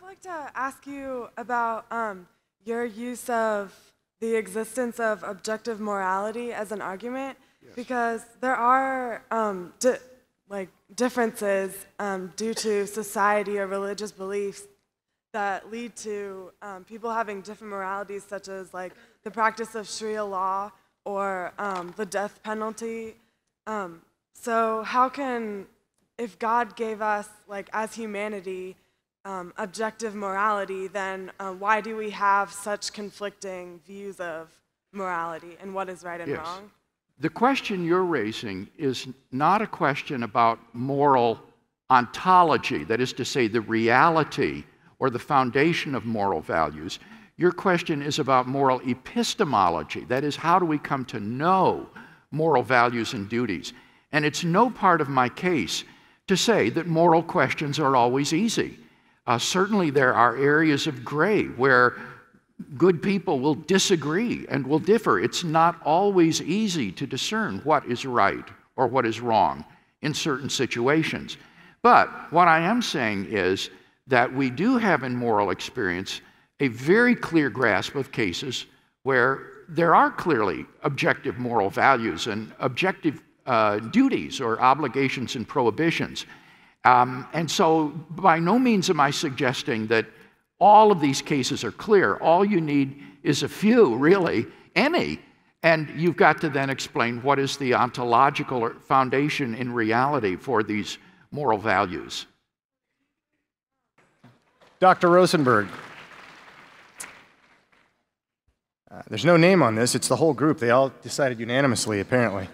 like to ask you about your use of the existence of objective morality as an argument, because there are differences due to society or religious beliefs that lead to people having different moralities, such as like the practice of Sharia law or the death penalty. So how can, if God gave us, like as humanity, objective morality, then why do we have such conflicting views of morality and what is right and wrong? The question you're raising is not a question about moral ontology, that is to say, the reality or the foundation of moral values. Your question is about moral epistemology, that is, how do we come to know moral values and duties? And it's no part of my case to say that moral questions are always easy. Certainly there are areas of gray where good people will disagree and will differ. It's not always easy to discern what is right or what is wrong in certain situations. But what I am saying is that we do have in moral experience a very clear grasp of cases where there are clearly objective moral values and objective duties or obligations and prohibitions. And so by no means am I suggesting that all of these cases are clear. All you need is a few, really, any. And you've got to then explain what is the ontological foundation in reality for these moral values. Dr. Rosenberg. There's no name on this. It's the whole group. They all decided unanimously, apparently.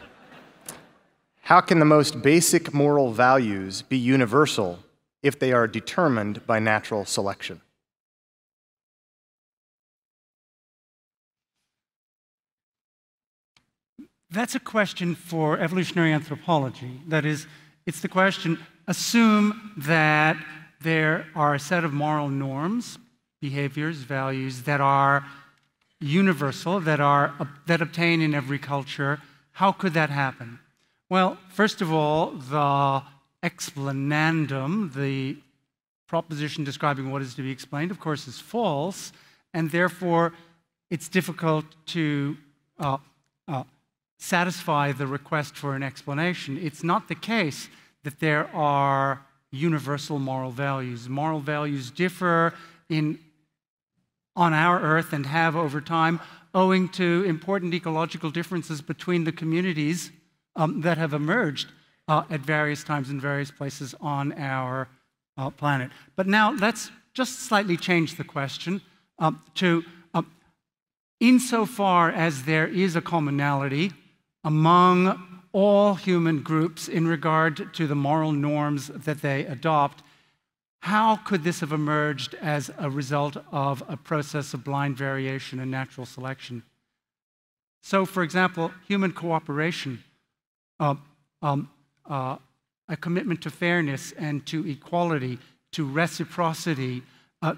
How can the most basic moral values be universal if they are determined by natural selection? That's a question for evolutionary anthropology. That is, it's the question, assume that there are a set of moral norms, behaviors, values that are universal, that obtain in every culture. How could that happen? Well, first of all, the explanandum, the proposition describing what is to be explained, of course, is false, and therefore it's difficult to satisfy the request for an explanation. It's not the case that there are universal moral values. Moral values differ on our Earth and have over time, owing to important ecological differences between the communities that have emerged at various times in various places on our planet. But now let's just slightly change the question to insofar as there is a commonality among all human groups in regard to the moral norms that they adopt, how could this have emerged as a result of a process of blind variation and natural selection? So, for example, human cooperation, a commitment to fairness and to equality, to reciprocity,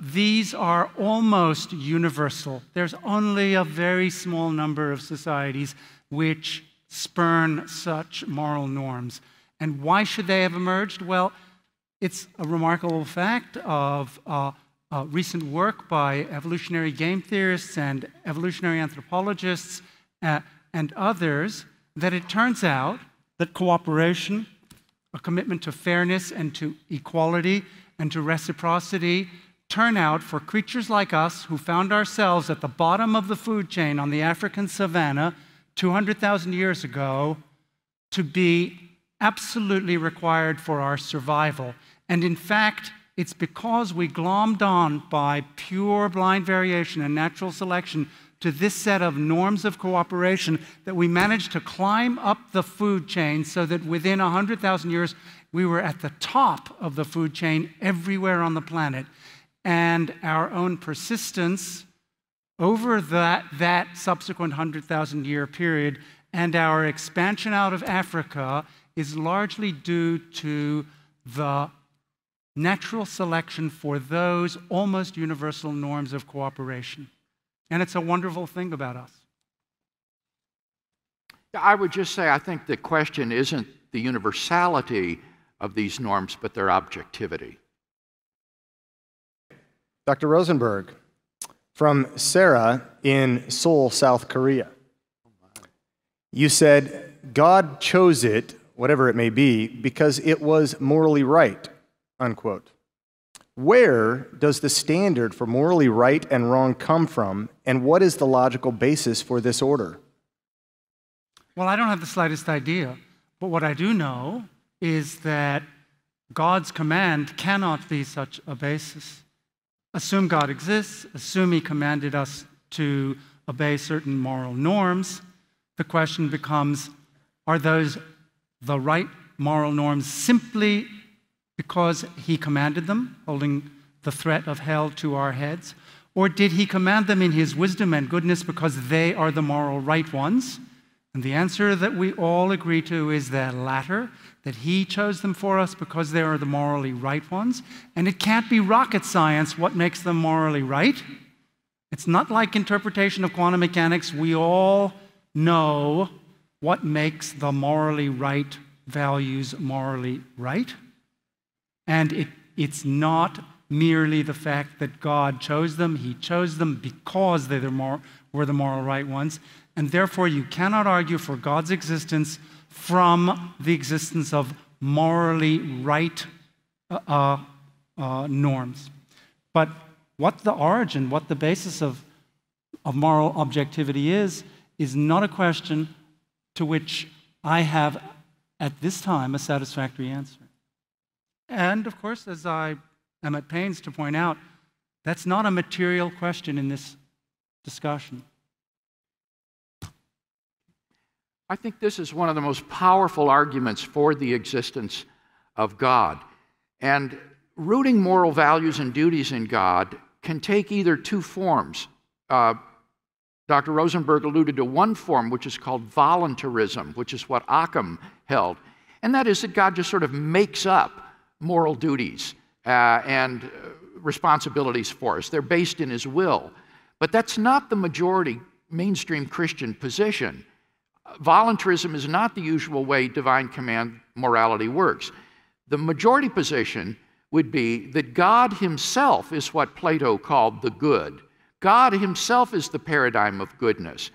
these are almost universal. There's only a very small number of societies which spurn such moral norms. And why should they have emerged? Well, it's a remarkable fact of recent work by evolutionary game theorists and evolutionary anthropologists and others that it turns out that cooperation, a commitment to fairness and to equality and to reciprocity turn out for creatures like us who found ourselves at the bottom of the food chain on the African savanna 200,000 years ago to be absolutely required for our survival. And in fact, it's because we glommed on by pure blind variation and natural selection to this set of norms of cooperation that we managed to climb up the food chain so that within 100,000 years, we were at the top of the food chain everywhere on the planet. And our own persistence over that subsequent 100,000-year period and our expansion out of Africa is largely due to the natural selection for those almost universal norms of cooperation. And it's a wonderful thing about us. I would just say I think the question isn't the universality of these norms, but their objectivity. Dr. Rosenberg, from Sarah in Seoul, South Korea. You said, God chose it, whatever it may be, because it was morally right, unquote. Where does the standard for morally right and wrong come from, and what is the logical basis for this order? Well, I don't have the slightest idea, but what I do know is that God's command cannot be such a basis. Assume God exists, assume He commanded us to obey certain moral norms. The question becomes, are those the right moral norms simply because He commanded them, holding the threat of hell to our heads? Or did He command them in His wisdom and goodness because they are the moral right ones? And the answer that we all agree to is the latter, that He chose them for us because they are the morally right ones. And it can't be rocket science what makes them morally right. It's not like interpretation of quantum mechanics. We all know what makes the morally right values morally right. And it's not merely the fact that God chose them. He chose them because they were the moral right ones. And therefore, you cannot argue for God's existence from the existence of morally right norms. But what the origin, what the basis of moral objectivity is not a question to which I have, at this time, a satisfactory answer. And, of course, as I am at pains to point out, that's not a material question in this discussion. I think this is one of the most powerful arguments for the existence of God. And rooting moral values and duties in God can take either two forms. Dr. Rosenberg alluded to one form, which is called voluntarism, which is what Occam held. And that is that God just sort of makes up moral duties and responsibilities for us. They're based in His will. But that's not the majority mainstream Christian position. Voluntarism is not the usual way divine command morality works. The majority position would be that God Himself is what Plato called the good. God Himself is the paradigm of goodness,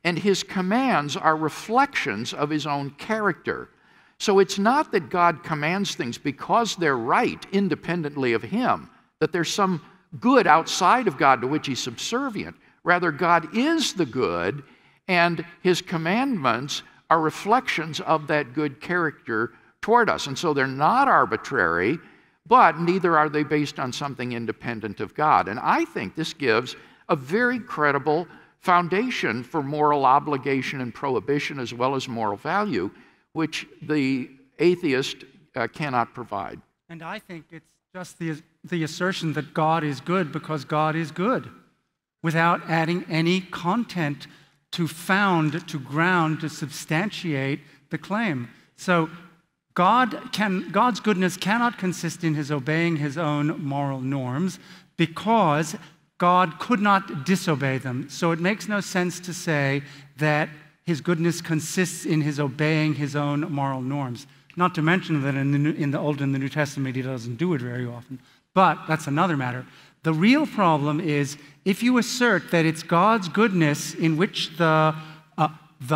and His commands are reflections of His own character. So it's not that God commands things because they're right independently of Him, that there's some good outside of God to which He's subservient. Rather, God is the good, and His commandments are reflections of that good character toward us. And so they're not arbitrary, but neither are they based on something independent of God. And I think this gives a very credible foundation for moral obligation and prohibition as well as moral value, which the atheist cannot provide. And I think it's just the assertion that God is good because God is good, without adding any content to found, to ground, to substantiate the claim. So God's goodness cannot consist in His obeying His own moral norms because God could not disobey them. So it makes no sense to say that His goodness consists in His obeying His own moral norms. Not to mention that in the Old and the New Testament He doesn't do it very often. But that's another matter. The real problem is if you assert that it's God's goodness in which the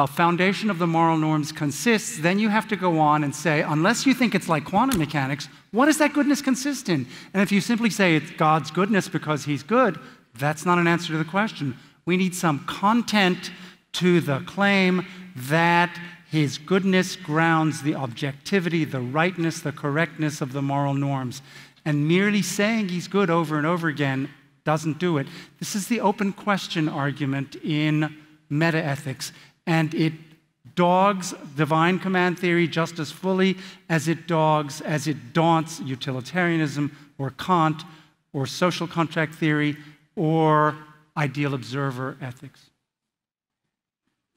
foundation of the moral norms consists, then you have to go on and say, unless you think it's like quantum mechanics, what does that goodness consist in? And if you simply say it's God's goodness because He's good, that's not an answer to the question. We need some content to the claim that His goodness grounds the objectivity, the rightness, the correctness of the moral norms. And merely saying He's good over and over again doesn't do it. This is the open question argument in metaethics, and it dogs divine command theory just as fully as it daunts utilitarianism or Kant or social contract theory or ideal observer ethics.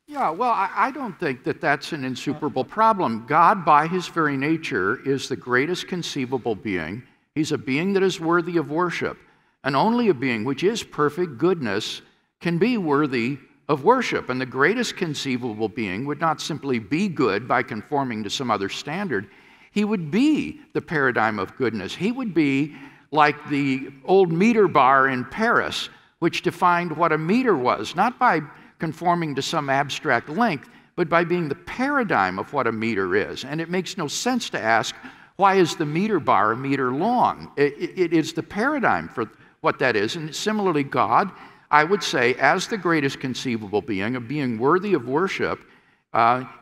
Yeah, well, I don't think that that's an insuperable problem. God, by His very nature, is the greatest conceivable being. He's a being that is worthy of worship, and only a being which is perfect goodness can be worthy of worship. And the greatest conceivable being would not simply be good by conforming to some other standard. He would be the paradigm of goodness. He would be like the old meter bar in Paris, which defined what a meter was, not by conforming to some abstract length, but by being the paradigm of what a meter is. And it makes no sense to ask, why is the meter bar a meter long? It is the paradigm for what that is. And similarly, God, I would say, as the greatest conceivable being, a being worthy of worship,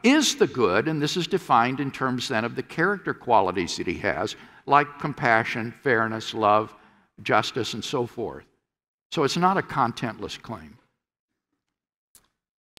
is the good, and this is defined in terms then of the character qualities that he has, like compassion, fairness, love, justice, and so forth. So it's not a contentless claim.